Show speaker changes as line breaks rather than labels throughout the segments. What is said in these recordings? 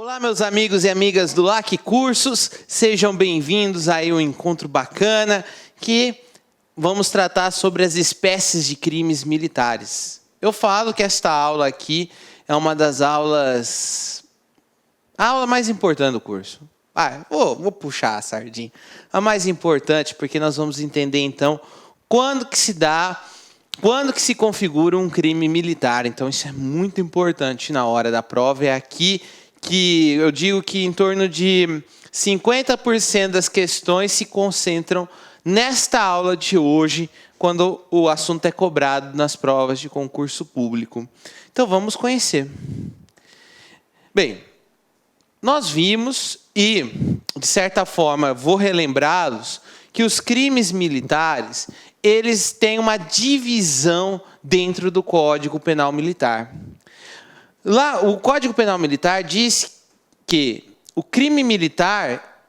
Olá, meus amigos e amigas do LAC Cursos, sejam bem-vindos a um encontro bacana que vamos tratar sobre as espécies de crimes militares. Eu falo que esta aula aqui é uma das aulas... a aula mais importante do curso. Vou puxar a sardinha. A mais importante, porque nós vamos entender, então, quando que se configura um crime militar. Então, isso é muito importante na hora da prova. É aqui que eu digo que em torno de 50% das questões se concentram nesta aula de hoje, quando o assunto é cobrado nas provas de concurso público. Então, vamos conhecer. Bem, nós vimos e, de certa forma, vou relembrá-los, que os crimes militares, eles têm uma divisão dentro do Código Penal Militar. Lá, o Código Penal Militar diz que o crime militar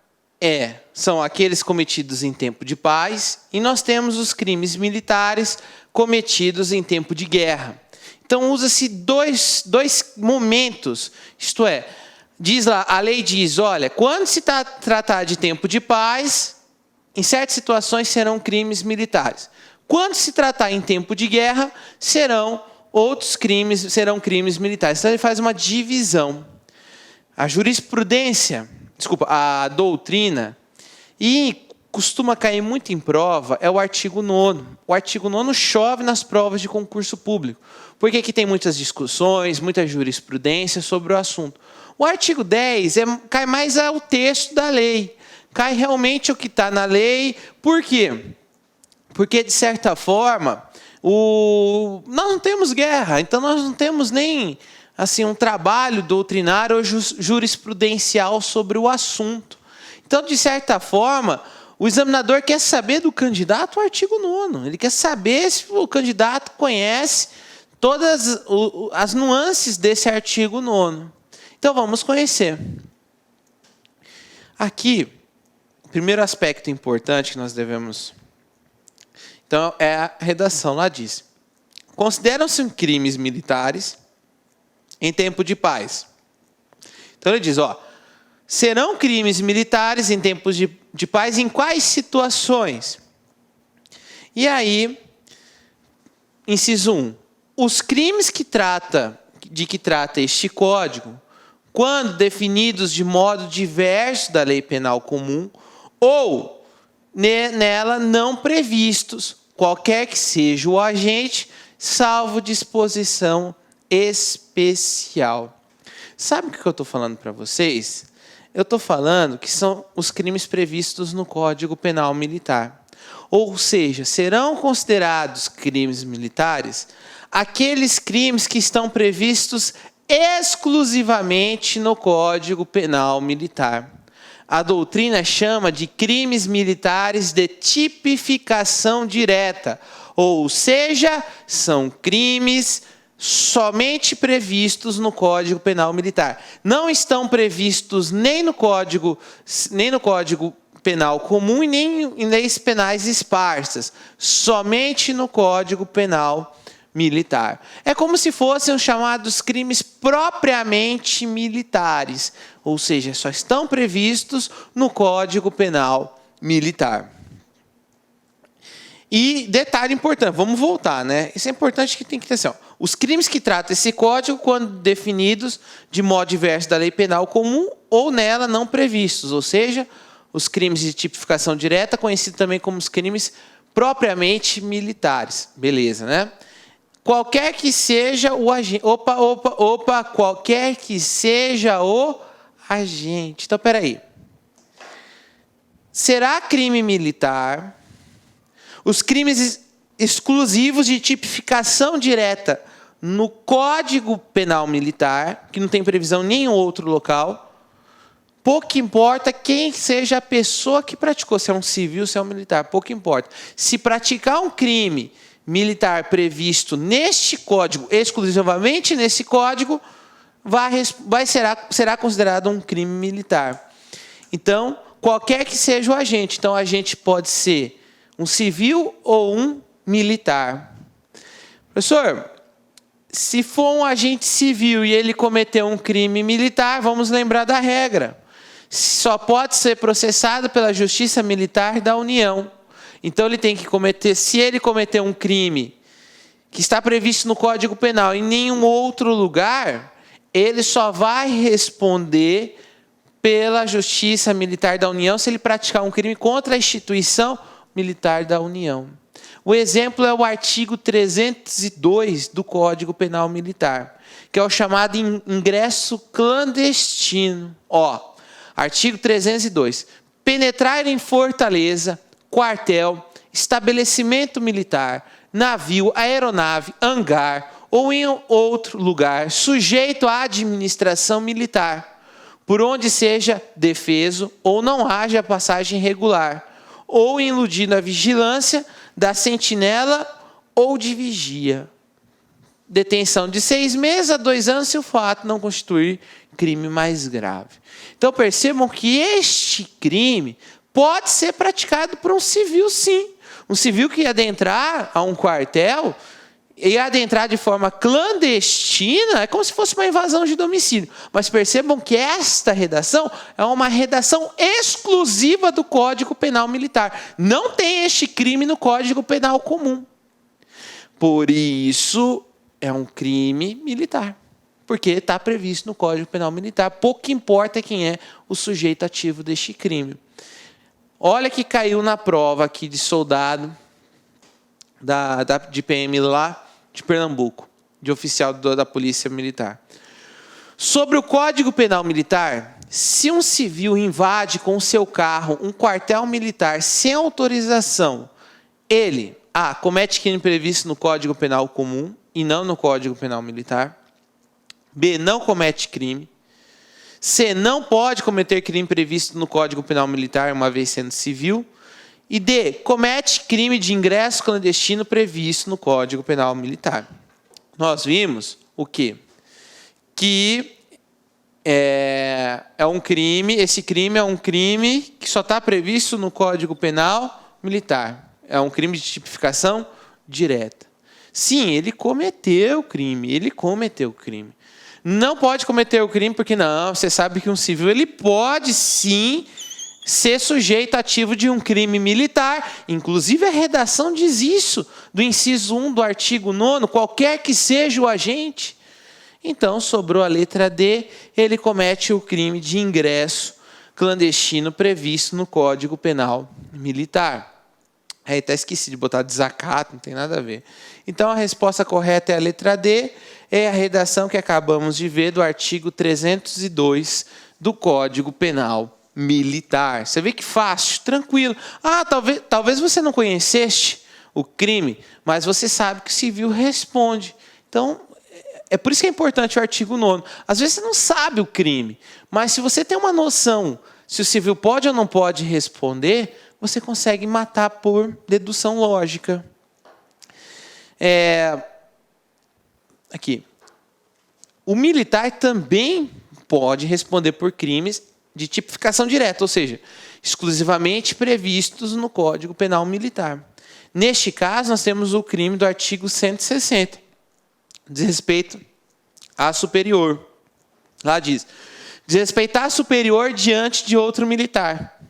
são aqueles cometidos em tempo de paz, e nós temos os crimes militares cometidos em tempo de guerra. Então, usa-se dois momentos, isto é, a lei diz, olha, quando se tratar de tempo de paz, em certas situações serão crimes militares. Quando se tratar em tempo de guerra, serão crimes militares. Então ele faz uma divisão. A doutrina, e costuma cair muito em prova, é o artigo 9º. O artigo 9º chove nas provas de concurso público, porque aqui tem muitas discussões, muita jurisprudência sobre o assunto. O artigo 10 cai mais ao texto da lei, cai realmente o que está na lei. Por quê? Porque, de certa forma, nós não temos guerra, então nós não temos nem assim, um trabalho doutrinário ou jurisprudencial sobre o assunto. Então, de certa forma, o examinador quer saber do candidato o artigo 9º. Ele quer saber se o candidato conhece todas as nuances desse artigo 9º. Então, vamos conhecer. Aqui, o primeiro aspecto importante que nós devemos... Então, é a redação, lá diz. Consideram-se crimes militares em tempo de paz. Então, ele diz, serão crimes militares em tempos de paz em quais situações? E aí, inciso 1. Os crimes de que trata este código, quando definidos de modo diverso da lei penal comum, ou nela não previstos, qualquer que seja o agente, salvo disposição especial. Sabe o que eu estou falando para vocês? Eu estou falando que são os crimes previstos no Código Penal Militar. Ou seja, serão considerados crimes militares aqueles crimes que estão previstos exclusivamente no Código Penal Militar. A doutrina chama de crimes militares de tipificação direta, ou seja, são crimes somente previstos no Código Penal Militar. Não estão previstos nem no Código Penal Comum e nem em leis penais esparsas, somente no Código Penal Militar. É como se fossem os chamados crimes propriamente militares, ou seja, só estão previstos no Código Penal Militar. E detalhe importante, vamos voltar, né? Isso é importante, que tem que ter assim, os crimes que trata esse código, quando definidos de modo diverso da lei penal comum ou nela não previstos, ou seja, os crimes de tipificação direta, conhecidos também como os crimes propriamente militares. Beleza, né? Qualquer que seja o agente... Qualquer que seja o agente. Então, espera aí. Será crime militar os crimes exclusivos de tipificação direta no Código Penal Militar, que não tem previsão em nenhum outro local. Pouco importa quem seja a pessoa que praticou, se é um civil, se é um militar, pouco importa. Se praticar um crime militar previsto neste código, exclusivamente nesse código, será considerado um crime militar. Então, qualquer que seja o agente. Então, o agente pode ser um civil ou um militar. Professor, se for um agente civil e ele cometeu um crime militar, vamos lembrar da regra. Só pode ser processado pela Justiça Militar da União. Então ele tem que cometer, se ele cometer um crime que está previsto no Código Penal em nenhum outro lugar, ele só vai responder pela Justiça Militar da União se ele praticar um crime contra a instituição militar da União. O exemplo é o artigo 302 do Código Penal Militar, que é o chamado ingresso clandestino. Artigo 302. Penetrar em fortaleza, quartel, estabelecimento militar, navio, aeronave, hangar ou em outro lugar sujeito à administração militar, por onde seja defeso ou não haja passagem regular, ou iludindo a vigilância da sentinela ou de vigia. Detenção de 6 meses a 2 anos se o fato não constituir crime mais grave. Então percebam que este crime pode ser praticado por um civil, sim. Um civil que ia adentrar a um quartel, ia adentrar de forma clandestina, é como se fosse uma invasão de domicílio. Mas percebam que esta redação é uma redação exclusiva do Código Penal Militar. Não tem este crime no Código Penal comum. Por isso, é um crime militar. Porque está previsto no Código Penal Militar. Pouco importa quem é o sujeito ativo deste crime. Olha que caiu na prova aqui de soldado de PM lá de Pernambuco, de oficial da Polícia Militar. Sobre o Código Penal Militar, se um civil invade com seu carro um quartel militar sem autorização, ele, A, comete crime previsto no Código Penal comum e não no Código Penal Militar. B, não comete crime. C, não pode cometer crime previsto no Código Penal Militar, uma vez sendo civil. E D, comete crime de ingresso clandestino previsto no Código Penal Militar. Nós vimos o quê? Que é um crime, esse crime é um crime que só está previsto no Código Penal Militar. É um crime de tipificação direta. Sim, ele cometeu o crime, Não pode cometer o crime porque não, você sabe que um civil ele pode sim ser sujeito ativo de um crime militar. Inclusive a redação diz isso, do inciso 1 do artigo 9º, qualquer que seja o agente. Então sobrou a letra D, ele comete o crime de ingresso clandestino previsto no Código Penal Militar. Aí até esqueci de botar desacato, não tem nada a ver. Então a resposta correta é a letra D, é a redação que acabamos de ver do artigo 302 do Código Penal Militar. Você vê que fácil, tranquilo. Talvez você não conhecesse o crime, mas você sabe que o civil responde. Então, é por isso que é importante o artigo 9º. Às vezes você não sabe o crime, mas se você tem uma noção se o civil pode ou não pode responder, você consegue matar por dedução lógica. Aqui. O militar também pode responder por crimes de tipificação direta, ou seja, exclusivamente previstos no Código Penal Militar. Neste caso, nós temos o crime do artigo 160, desrespeito a superior. Lá diz, desrespeitar superior diante de outro militar.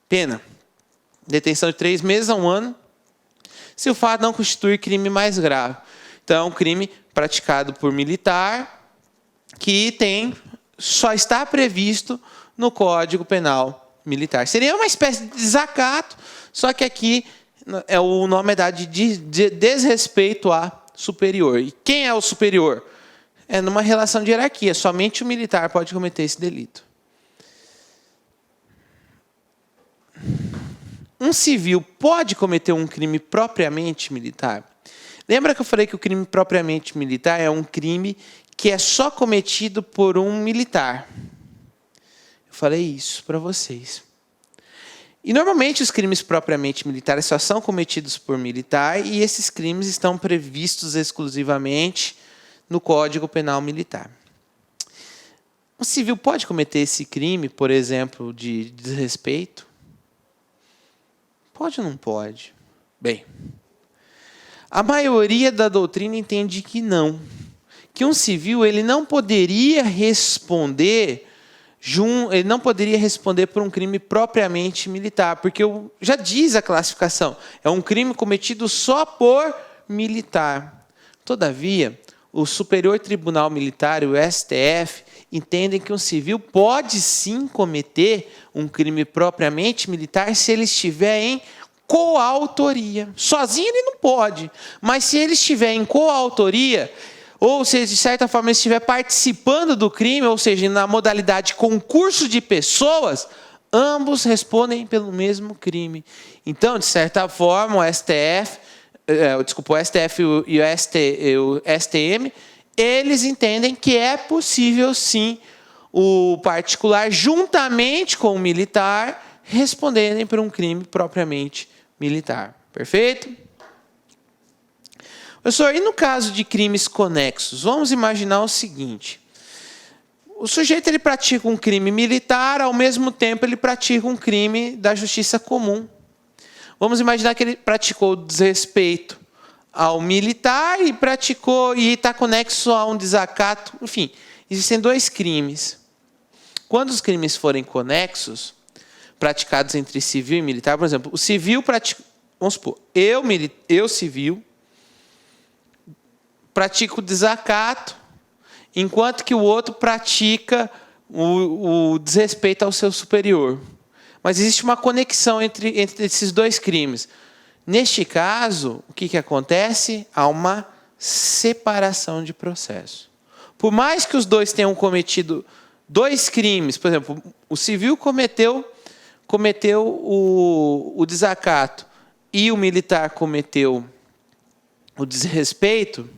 Pena, detenção de 3 meses a 1 ano, se o fato não constituir crime mais grave. Então, é um crime praticado por militar que só está previsto no Código Penal Militar. Seria uma espécie de desacato, só que aqui o nome é dado de desrespeito a superior. E quem é o superior? É numa relação de hierarquia. Somente o militar pode cometer esse delito. Um civil pode cometer um crime propriamente militar? Lembra que eu falei que o crime propriamente militar é um crime que é só cometido por um militar? Eu falei isso para vocês. E normalmente os crimes propriamente militares só são cometidos por militar e esses crimes estão previstos exclusivamente no Código Penal Militar. Um civil pode cometer esse crime, por exemplo, de desrespeito? Pode ou não pode? Bem, a maioria da doutrina entende que não. que um civil ele não poderia responder por um crime propriamente militar, porque já diz a classificação, é um crime cometido só por militar. Todavia, o Superior Tribunal Militar, o STF, entendem que um civil pode sim cometer um crime propriamente militar se ele estiver em coautoria. Sozinho ele não pode, mas se ele estiver em coautoria, ou se de certa forma ele estiver participando do crime, ou seja, na modalidade concurso de pessoas, ambos respondem pelo mesmo crime. Então, de certa forma, o STF e o STM, eles entendem que é possível sim o particular, juntamente com o militar, responderem por um crime propriamente militar. Perfeito? Professor, e no caso de crimes conexos? Vamos imaginar o seguinte. O sujeito ele pratica um crime militar, ao mesmo tempo ele pratica um crime da justiça comum. Vamos imaginar que ele praticou desrespeito ao militar e está conexo a um desacato. Enfim, existem dois crimes. Quando os crimes forem conexos, praticados entre civil e militar, por exemplo, o civil pratica, vamos supor, eu civil, pratico desacato, enquanto que o outro pratica o desrespeito ao seu superior. Mas existe uma conexão entre esses dois crimes. Neste caso, o que acontece? Há uma separação de processo. Por mais que os dois tenham cometido dois crimes, por exemplo, o civil cometeu o desacato e o militar cometeu o desrespeito,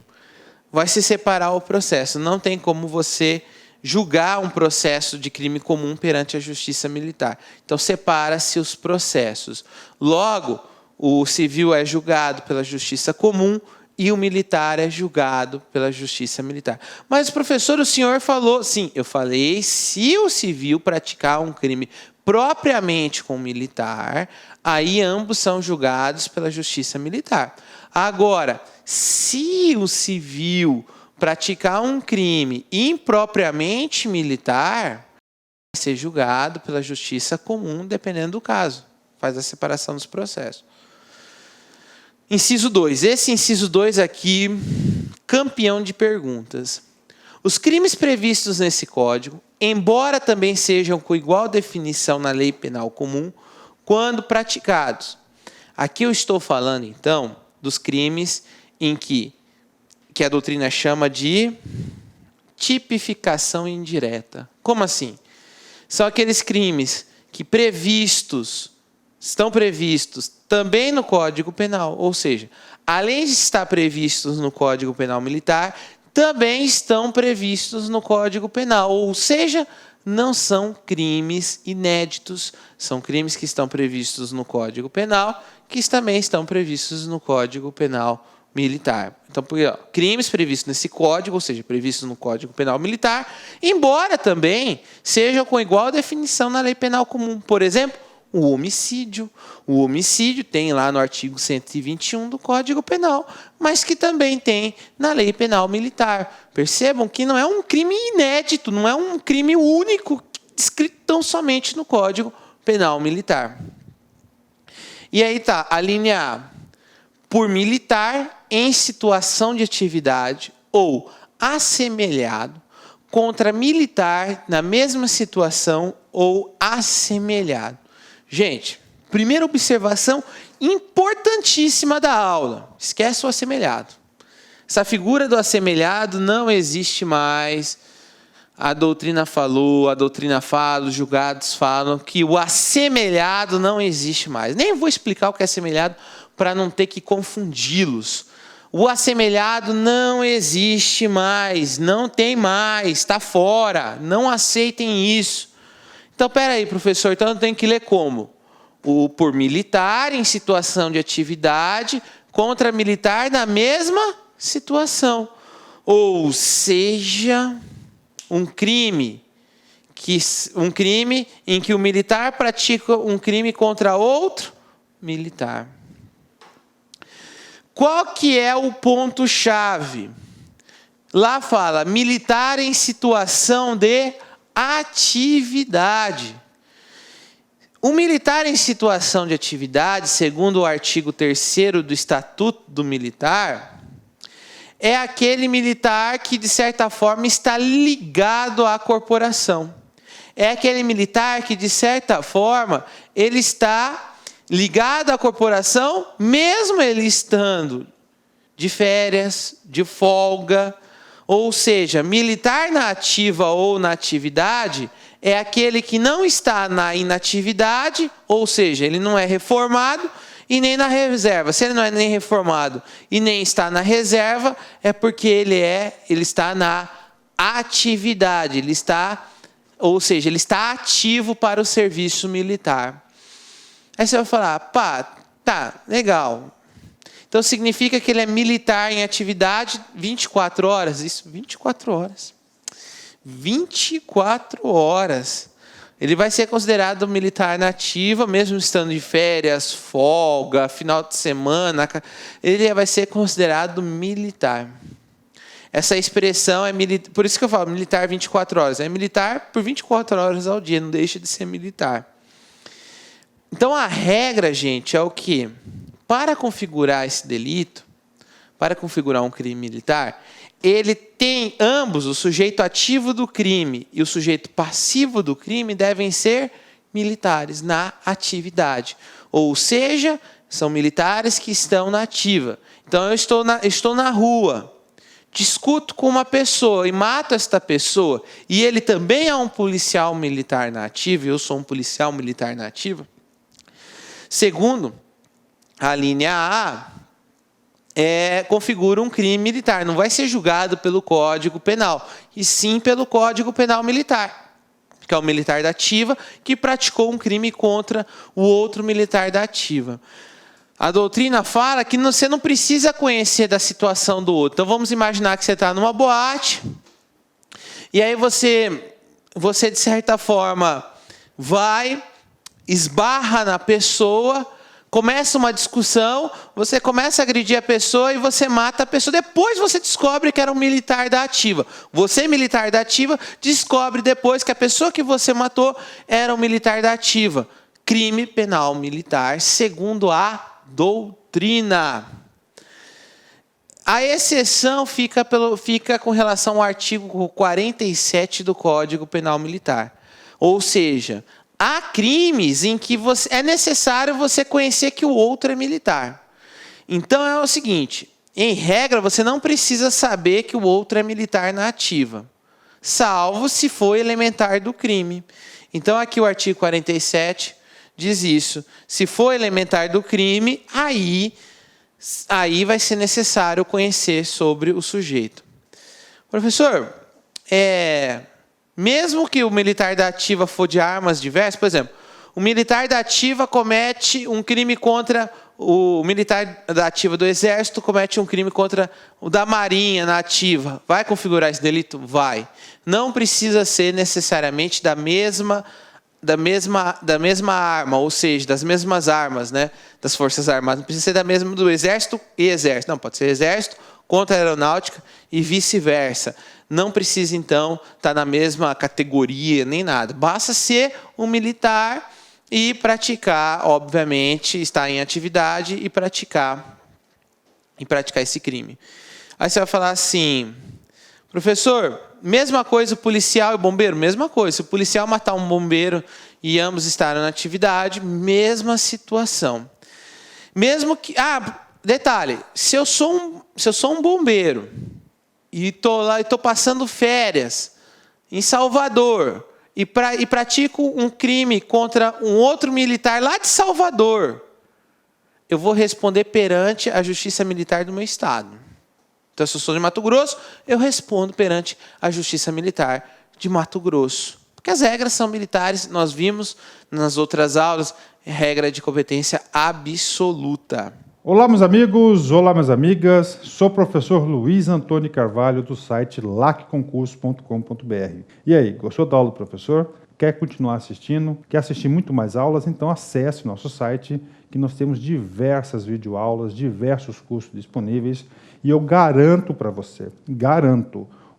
vai se separar o processo. Não tem como você julgar um processo de crime comum perante a justiça militar. Então, separa-se os processos. Logo, o civil é julgado pela justiça comum e o militar é julgado pela justiça militar. Mas, professor, o senhor falou... Sim, eu falei, se o civil praticar um crime propriamente com o militar, aí ambos são julgados pela justiça militar. Agora, se o civil praticar um crime impropriamente militar, vai ser julgado pela justiça comum, dependendo do caso. Faz a separação dos processos. Inciso 2. Esse inciso 2 aqui, campeão de perguntas. Os crimes previstos nesse código, embora também sejam com igual definição na lei penal comum, quando praticados. Aqui eu estou falando, então, dos crimes em que a doutrina chama de tipificação indireta. Como assim? São aqueles crimes que estão previstos também no Código Penal, ou seja, além de estar previstos no Código Penal Militar, também estão previstos no Código Penal, ou seja, não são crimes inéditos, são crimes que estão previstos no Código Penal, que também estão previstos no Código Penal Militar. Então, crimes previstos nesse código, ou seja, previstos no Código Penal Militar, embora também sejam com igual definição na lei penal comum. Por exemplo, o homicídio. O homicídio tem lá no artigo 121 do Código Penal, mas que também tem na lei penal militar. Percebam que não é um crime inédito, não é um crime único, escrito tão somente no Código Penal Militar. E aí está, a linha A. Por militar em situação de atividade ou assemelhado contra militar na mesma situação ou assemelhado. Gente, primeira observação importantíssima da aula. Esquece o assemelhado. Essa figura do assemelhado não existe mais. A doutrina falou, a doutrina fala, os julgados falam que o assemelhado não existe mais. Nem vou explicar o que é assemelhado para não ter que confundi-los. O assemelhado não existe mais, não tem mais, está fora, não aceitem isso. Então, peraí, professor, então eu tenho que ler como? O por militar em situação de atividade contra militar na mesma situação. Ou seja, um crime em que o militar pratica um crime contra outro militar. Qual que é o ponto-chave? Lá fala militar em situação de atividade. O militar em situação de atividade, segundo o artigo 3º do Estatuto do Militar, é aquele militar que, de certa forma, está ligado à corporação. É aquele militar que, de certa forma, ele está ligado à corporação, mesmo ele estando de férias, de folga. Ou seja, militar na ativa ou na atividade é aquele que não está na inatividade, ou seja, ele não é reformado e nem na reserva. Se ele não é nem reformado e nem está na reserva, é porque ele está na atividade, ele está ativo para o serviço militar. Aí você vai falar, tá, legal. Então significa que ele é militar em atividade 24 horas? Isso, 24 horas. 24 horas. Ele vai ser considerado militar na ativa, mesmo estando de férias, folga, final de semana. Ele vai ser considerado militar. Essa expressão é militar. Por isso que eu falo militar 24 horas. É militar por 24 horas ao dia, não deixa de ser militar. Então a regra, gente, é o quê? Para configurar esse delito, para configurar um crime militar, ele tem ambos, o sujeito ativo do crime e o sujeito passivo do crime, devem ser militares na atividade. Ou seja, são militares que estão na ativa. Então eu estou na rua, discuto com uma pessoa e mato esta pessoa, e ele também é um policial militar na ativa, e eu sou um policial militar na ativa. Segundo, a linha A configura um crime militar. Não vai ser julgado pelo Código Penal, e sim pelo Código Penal Militar, que é o militar da ativa que praticou um crime contra o outro militar da ativa. A doutrina fala que você não precisa conhecer da situação do outro. Então vamos imaginar que você está numa boate, e aí você de certa forma esbarra na pessoa, começa uma discussão, você começa a agredir a pessoa e você mata a pessoa. Depois você descobre que era um militar da ativa. Você, militar da ativa, descobre depois que a pessoa que você matou era um militar da ativa. Crime penal militar, segundo a doutrina. A exceção fica com relação ao artigo 47 do Código Penal Militar. Ou seja, há crimes em que é necessário você conhecer que o outro é militar. Então é o seguinte, em regra, você não precisa saber que o outro é militar na ativa, salvo se for elementar do crime. Então aqui o artigo 47 diz isso. Se for elementar do crime, aí vai ser necessário conhecer sobre o sujeito. Professor, mesmo que o militar da ativa for de armas diversas, por exemplo, o militar da ativa comete um crime contra o militar da ativa do Exército, comete um crime contra o da Marinha na ativa. Vai configurar esse delito? Vai. Não precisa ser necessariamente da mesma arma, ou seja, das mesmas armas, né, das Forças Armadas. Não precisa ser da mesma do Exército e Exército. Não, pode ser Exército contra a Aeronáutica e vice-versa. Não precisa, então, estar na mesma categoria, nem nada. Basta ser um militar e praticar, obviamente, estar em atividade e praticar esse crime. Aí você vai falar assim, professor, mesma coisa o policial e o bombeiro? Mesma coisa. Se o policial matar um bombeiro e ambos estarem na atividade, mesma situação. Mesmo que... detalhe, se eu sou um bombeiro e estou lá, estou passando férias em Salvador e pratico um crime contra um outro militar lá de Salvador, eu vou responder perante a Justiça Militar do meu estado. Então, se eu sou de Mato Grosso, eu respondo perante a Justiça Militar de Mato Grosso. Porque as regras são militares, nós vimos nas outras aulas, regra de competência absoluta.
Olá, meus amigos, olá, minhas amigas. Sou o professor Luiz Antônio Carvalho, do site lacconcurso.com.br. E aí, gostou da aula do professor? quer continuar assistindo, quer assistir muito mais aulas, então acesse o nosso site, que nós temos diversas videoaulas, diversos cursos disponíveis, e eu garanto para você,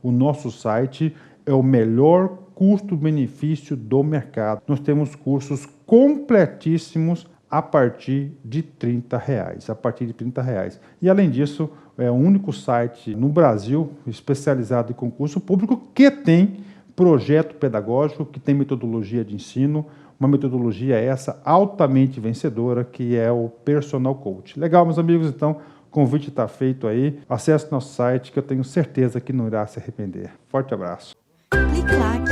o nosso site é o melhor custo-benefício do mercado. Nós temos cursos completíssimos a partir de R$30. E além disso, é o único site no Brasil especializado em concurso público que tem projeto pedagógico, que tem metodologia de ensino, uma metodologia essa altamente vencedora, que é o Personal Coach. Legal, meus amigos? Então, o convite está feito aí. Acesse nosso site, que eu tenho certeza que não irá se arrepender. Forte abraço.
Clique like.